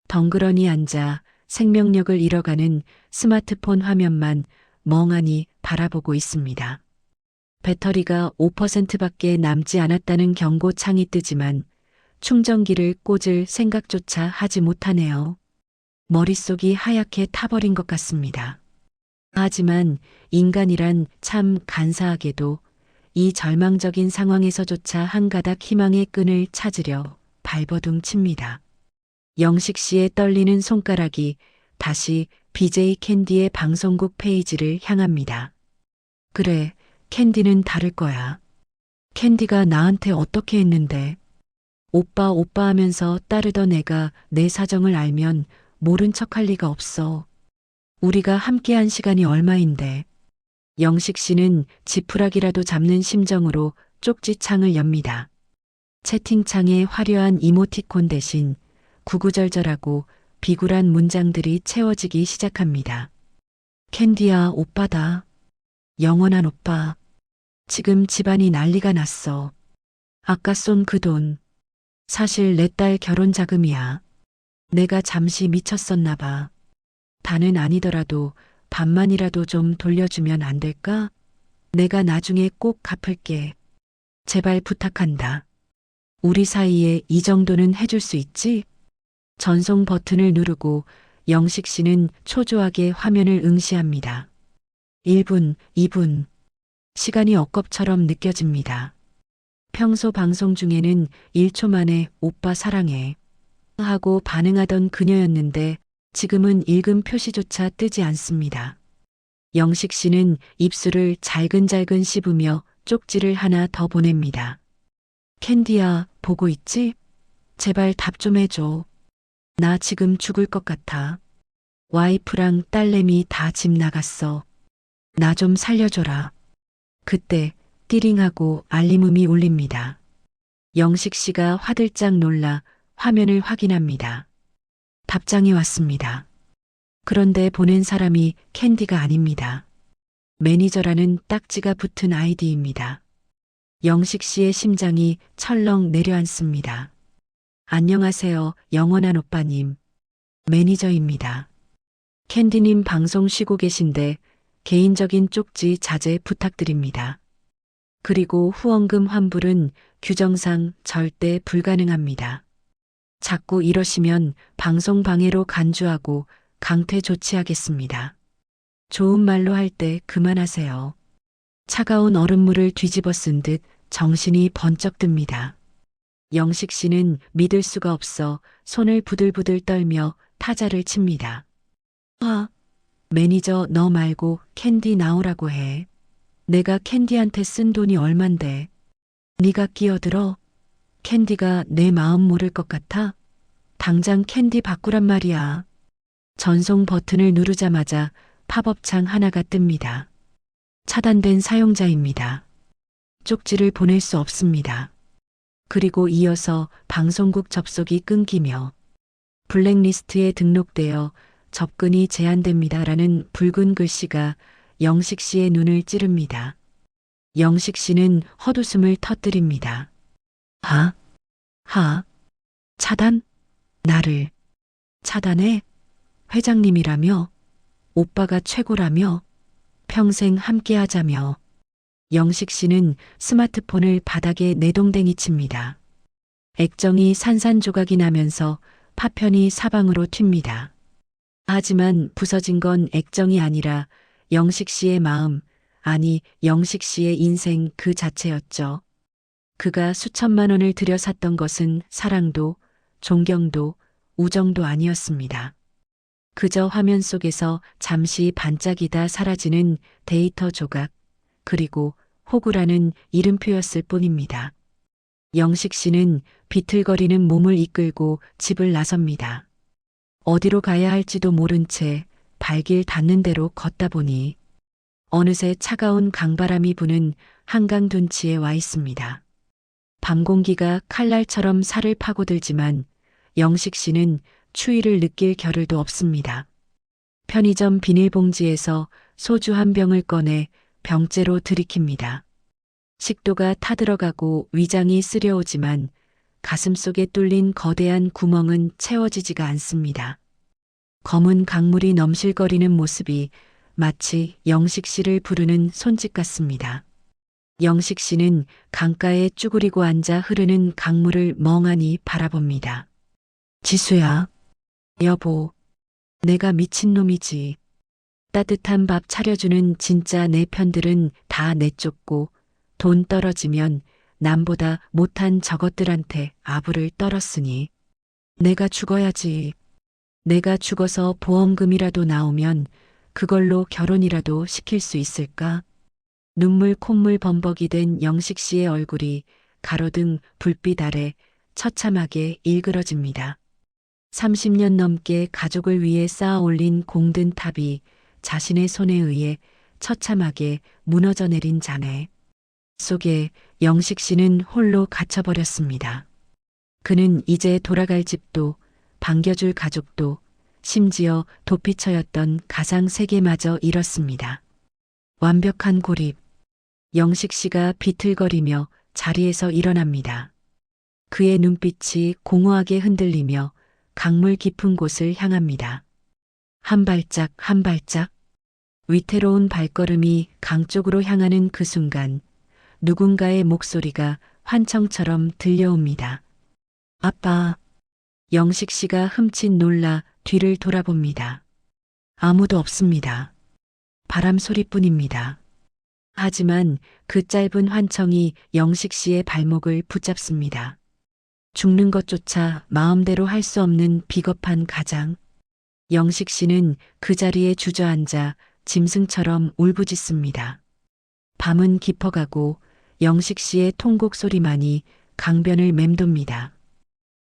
덩그러니 앉아 생명력을 잃어가는 스마트폰 화면만 멍하니 바라보고 있습니다. 배터리가 5%밖에 남지 않았다는 경고창이 뜨지만 충전기를 꽂을 생각조차 하지 못하네요. 머릿속이 하얗게 타버린 것 같습니다. 하지만 인간이란 참 간사하게도 이 절망적인 상황에서조차 한 가닥 희망의 끈을 찾으려 발버둥 칩니다. 영식 씨의 떨리는 손가락이 다시 BJ 캔디의 방송국 페이지를 향합니다. 그래, 캔디는 다를 거야. 캔디가 나한테 어떻게 했는데. 오빠 오빠 하면서 따르던 애가 내 사정을 알면 모른 척할 리가 없어. 우리가 함께한 시간이 얼마인데. 영식 씨는 지푸라기라도 잡는 심정으로 쪽지창을 엽니다. 채팅창에 화려한 이모티콘 대신 구구절절하고 비굴한 문장들이 채워지기 시작합니다. 캔디야, 오빠다. 영원한 오빠. 지금 집안이 난리가 났어. 아까 쏜 그 돈. 사실 내 딸 결혼 자금이야. 내가 잠시 미쳤었나 봐. 다는 아니더라도 반만이라도 좀 돌려주면 안 될까? 내가 나중에 꼭 갚을게. 제발 부탁한다. 우리 사이에 이 정도는 해줄 수 있지? 전송 버튼을 누르고 영식 씨는 초조하게 화면을 응시합니다. 1분, 2분. 시간이 엇겁처럼 느껴집니다. 평소 방송 중에는 1초 만에 오빠 사랑해 하고 반응하던 그녀였는데 지금은 읽음 표시조차 뜨지 않습니다. 영식 씨는 입술을 잘근잘근 씹으며 쪽지를 하나 더 보냅니다. 캔디야, 보고 있지? 제발 답 좀 해줘. 나 지금 죽을 것 같아. 와이프랑 딸내미 다 집 나갔어. 나 좀 살려줘라. 그때 띠링하고 알림음이 울립니다. 영식 씨가 화들짝 놀라 화면을 확인합니다. 답장이 왔습니다. 그런데 보낸 사람이 캔디가 아닙니다. 매니저라는 딱지가 붙은 아이디입니다. 영식 씨의 심장이 철렁 내려앉습니다. 안녕하세요, 영원한 오빠님. 매니저입니다. 캔디님 방송 쉬고 계신데 개인적인 쪽지 자제 부탁드립니다. 그리고 후원금 환불은 규정상 절대 불가능합니다. 자꾸 이러시면 방송 방해로 간주하고 강퇴 조치하겠습니다. 좋은 말로 할 때 그만하세요. 차가운 얼음물을 뒤집어 쓴 듯 정신이 번쩍 듭니다. 영식 씨는 믿을 수가 없어 손을 부들부들 떨며 타자를 칩니다. 아, 매니저 너 말고 캔디 나오라고 해. 내가 캔디한테 쓴 돈이 얼만데. 네가 끼어들어? 캔디가 내 마음 모를 것 같아? 당장 캔디 바꾸란 말이야. 전송 버튼을 누르자마자 팝업창 하나가 뜹니다. 차단된 사용자입니다. 쪽지를 보낼 수 없습니다. 그리고 이어서 방송국 접속이 끊기며 블랙리스트에 등록되어 접근이 제한됩니다라는 붉은 글씨가 영식 씨의 눈을 찌릅니다. 영식 씨는 헛웃음을 터뜨립니다. 차단? 나를 차단해? 회장님이라며? 오빠가 최고라며? 평생 함께하자며. 영식 씨는 스마트폰을 바닥에 내동댕이 칩니다. 액정이 산산조각이 나면서 파편이 사방으로 튑니다. 하지만 부서진 건 액정이 아니라 영식 씨의 마음, 아니 영식 씨의 인생 그 자체였죠. 그가 수천만 원을 들여 샀던 것은 사랑도, 존경도, 우정도 아니었습니다. 그저 화면 속에서 잠시 반짝이다 사라지는 데이터 조각, 그리고 호구라는 이름표였을 뿐입니다. 영식 씨는 비틀거리는 몸을 이끌고 집을 나섭니다. 어디로 가야 할지도 모른 채 발길 닿는 대로 걷다 보니 어느새 차가운 강바람이 부는 한강 둔치에 와 있습니다. 밤 공기가 칼날처럼 살을 파고들지만 영식 씨는 추위를 느낄 겨를도 없습니다. 편의점 비닐봉지에서 소주 한 병을 꺼내 병째로 들이킵니다. 식도가 타들어가고 위장이 쓰려오지만 가슴속에 뚫린 거대한 구멍은 채워지지가 않습니다. 검은 강물이 넘실거리는 모습이 마치 영식 씨를 부르는 손짓 같습니다. 영식 씨는 강가에 쭈그리고 앉아 흐르는 강물을 멍하니 바라봅니다. 지수야, 여보, 내가 미친놈이지. 따뜻한 밥 차려주는 진짜 내 편들은 다 내쫓고 돈 떨어지면 남보다 못한 저것들한테 아부를 떨었으니 내가 죽어야지. 내가 죽어서 보험금이라도 나오면 그걸로 결혼이라도 시킬 수 있을까? 눈물 콧물 범벅이 된 영식 씨의 얼굴이 가로등 불빛 아래 처참하게 일그러집니다. 30년 넘게 가족을 위해 쌓아 올린 공든 탑이 자신의 손에 의해 처참하게 무너져 내린 잔해 속에 영식 씨는 홀로 갇혀버렸습니다. 그는 이제 돌아갈 집도 반겨줄 가족도 심지어 도피처였던 가상 세계마저 잃었습니다. 완벽한 고립. 영식 씨가 비틀거리며 자리에서 일어납니다. 그의 눈빛이 공허하게 흔들리며 강물 깊은 곳을 향합니다. 한 발짝 한 발짝 위태로운 발걸음이 강 쪽으로 향하는 그 순간 누군가의 목소리가 환청처럼 들려옵니다. 아빠. 영식 씨가 흠칫 놀라 뒤를 돌아봅니다. 아무도 없습니다. 바람 소리뿐입니다. 하지만 그 짧은 환청이 영식 씨의 발목을 붙잡습니다. 죽는 것조차 마음대로 할 수 없는 비겁한 가장. 영식 씨는 그 자리에 주저앉아 짐승처럼 울부짖습니다. 밤은 깊어가고 영식 씨의 통곡 소리만이 강변을 맴돕니다.